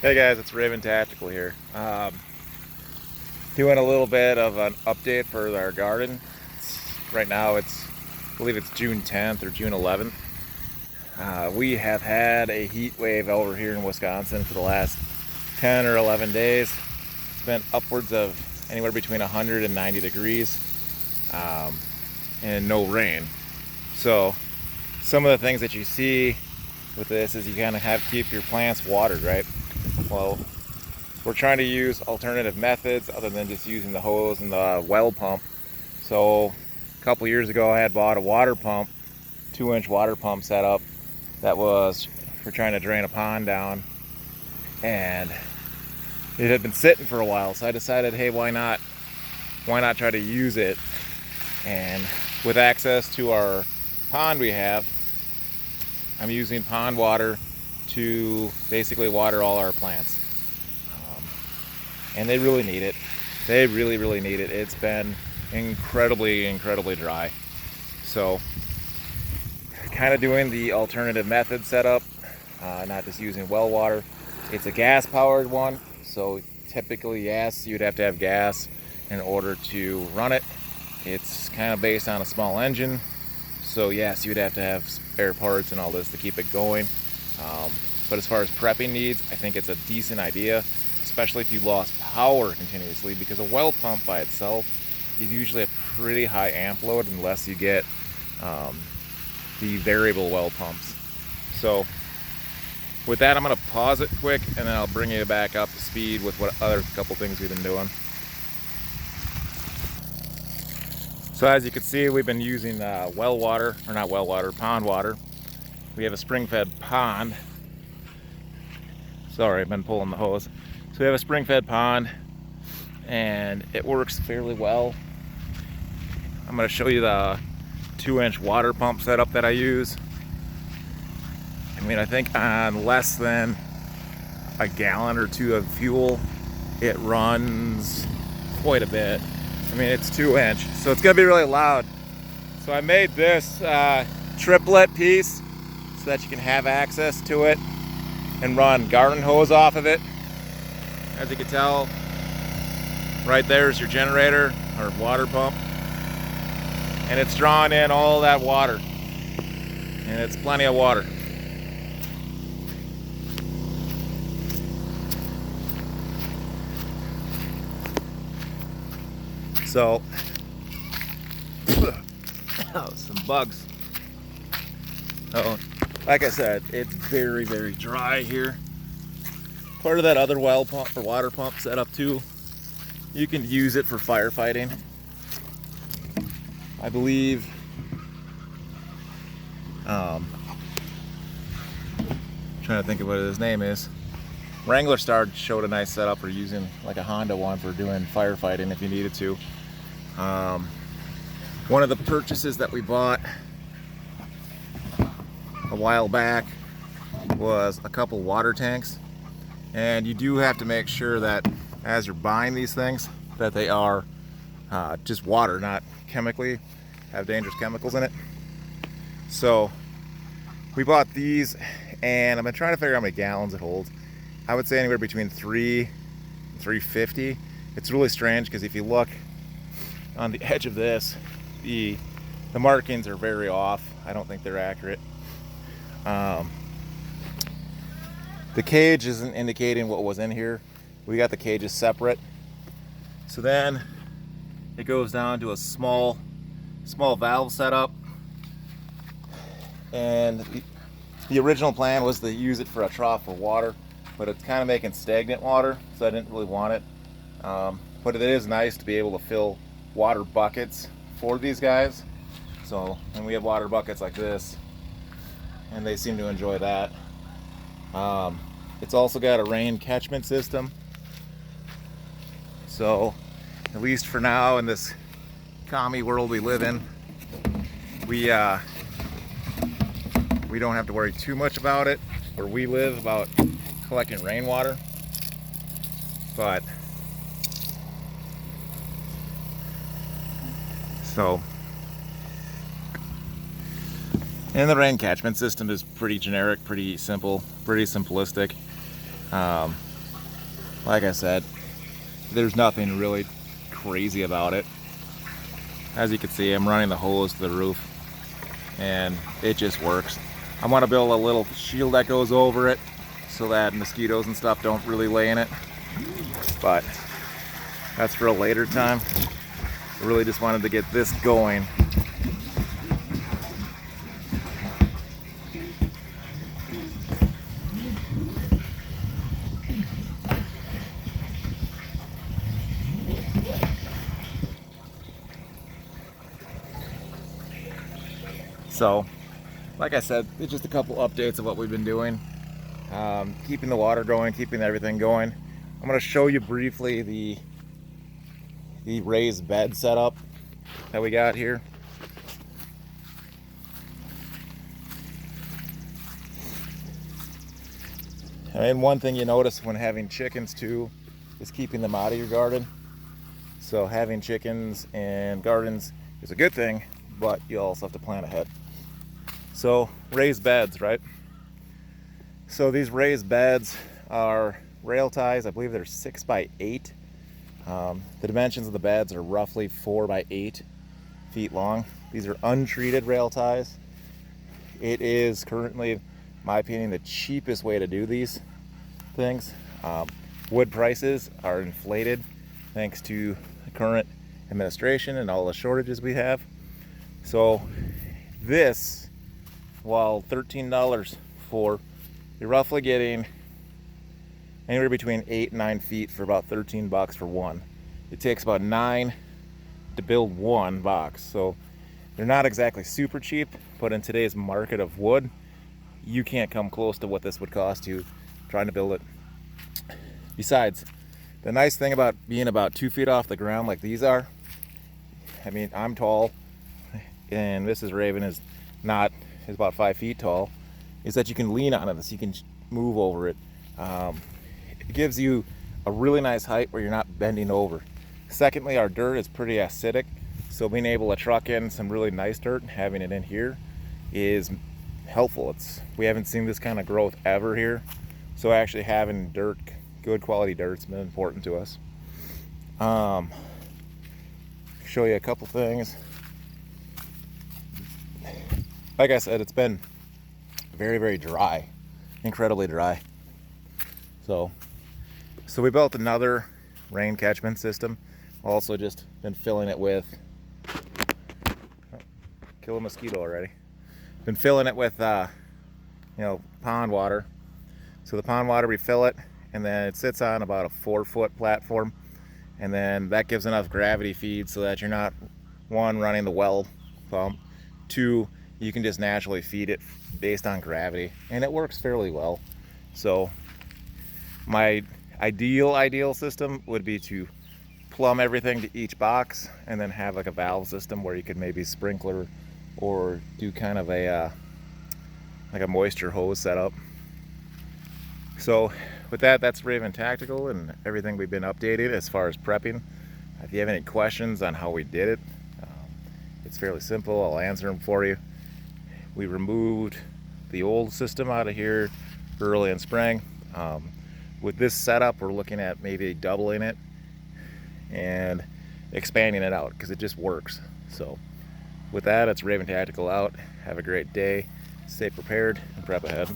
Hey guys, it's Raven Tactical here. Doing a little bit of an update for our garden. Right now I believe it's June 10th or June 11th. We have had a heat wave over here in Wisconsin for the last 10 or 11 days. It's been upwards of anywhere between 190 degrees and no rain. So some of the things that you see with this is you kind of have to keep your plants watered, right? Well, we're trying to use alternative methods other than just using the hose and the well pump. So a couple years ago I had bought a water pump, 2-inch water pump setup that was for trying to drain a pond down, and it had been sitting for a while, so I decided, hey, why not try to use it? And with access to our pond I'm using pond water to basically water all our plants, and they really need it. They really need it. It's been incredibly dry. So kind of doing the alternative method setup, not just using well water. It's a gas powered one, so typically, yes, you'd have to have gas in order to run it. It's kind of based on a small engine, so yes, you'd have to have spare parts and all this to keep it going. But as far as prepping needs, I think it's a decent idea, especially if you lost power continuously, because a well pump by itself is usually a pretty high amp load unless you get the variable well pumps. So with that, I'm going to pause it quick and then I'll bring you back up to speed with what other couple things we've been doing. So as you can see, we've been using pond water. We have a spring-fed pond. Sorry, I've been pulling the hose. So we have a spring-fed pond, and it works fairly well. I'm going to show you the 2-inch water pump setup that I use. I mean, I think on less than a gallon or two of fuel, it runs quite a bit. I mean, it's 2-inch, so it's going to be really loud. So I made this triplet piece so that you can have access to it and run garden hose off of it. As you can tell, right there is your generator or water pump, and it's drawing in all that water, and it's plenty of water. So some bugs. Like I said, it's very dry here. Part of that other well pump or water pump setup too, you can use it for firefighting. I believe trying to think of what his name is. Wrangler Star showed a nice setup for using like a Honda one for doing firefighting if you needed to. One of the purchases that we bought a while back was a couple water tanks, and you do have to make sure that as you're buying these things that they are just water, not chemically have dangerous chemicals in it. So we bought these, and I've been trying to figure out how many gallons it holds. I would say anywhere between 3 and 350. It's really strange because if you look on the edge of this, the markings are very off. I don't think they're accurate. The cage isn't indicating what was in here. We got the cages separate. So then it goes down to a small valve setup, and the original plan was to use it for a trough for water, but it's kind of making stagnant water, so I didn't really want it. But it is nice to be able to fill water buckets for these guys. So, and we have water buckets like this, and they seem to enjoy that. It's also got a rain catchment system. So, at least for now in this commie world we live in, we don't have to worry too much about it where we live, about collecting rainwater. But so, and the rain catchment system is pretty generic, pretty simple, pretty simplistic. like I said, there's nothing really crazy about it. As you can see, I'm running the hose to the roof and it just works. I want to build a little shield that goes over it so that mosquitoes and stuff don't really lay in it, but that's for a later time. I really just wanted to get this going. So, like I said, it's just a couple updates of what we've been doing. Keeping the water going, keeping everything going. I'm going to show you briefly the raised bed setup that we got here. And one thing you notice when having chickens too is keeping them out of your garden. So having chickens and gardens is a good thing, but you also have to plan ahead. So raised beds, right? So these raised beds are rail ties. I believe they're 6 by 8. The dimensions of the beds are roughly 4 by 8 feet long. These are untreated rail ties. It is currently, in my opinion, the cheapest way to do these things. Wood prices are inflated thanks to the current administration and all the shortages we have. So this, while $13 for, you're roughly getting anywhere between 8 and 9 feet for about 13 bucks for one. It takes about 9 to build one box, so they're not exactly super cheap, but in today's market of wood, you can't come close to what this would cost you trying to build it. Besides, the nice thing about being about 2 feet off the ground like these are, I mean, I'm tall and Mrs. Raven is about 5 feet tall, is that you can lean on it, so you can move over it. It gives you a really nice height where you're not bending over. Secondly, our dirt is pretty acidic, so being able to truck in some really nice dirt and having it in here is helpful. We haven't seen this kind of growth ever here, so actually having dirt, good quality dirt's been important to us. Show you a couple things. Like I said, it's been very, very dry, incredibly dry. So we built another rain catchment system. Also just been filling it with, kill a mosquito already. Been filling it with, pond water. So the pond water, we fill it, and then it sits on about a 4-foot platform, and then that gives enough gravity feed so that you're not, one, running the well pump, two, you can just naturally feed it based on gravity, and it works fairly well. So my ideal system would be to plumb everything to each box and then have like a valve system where you could maybe sprinkler or do kind of a like a moisture hose setup. So with that, that's Raven Tactical and everything we've been updated as far as prepping. If you have any questions on how we did it, it's fairly simple. I'll answer them for you. We removed the old system out of here early in spring. With this setup, we're looking at maybe doubling it and expanding it out because it just works. So with that, it's Raven Tactical out. Have a great day. Stay prepared and prep ahead.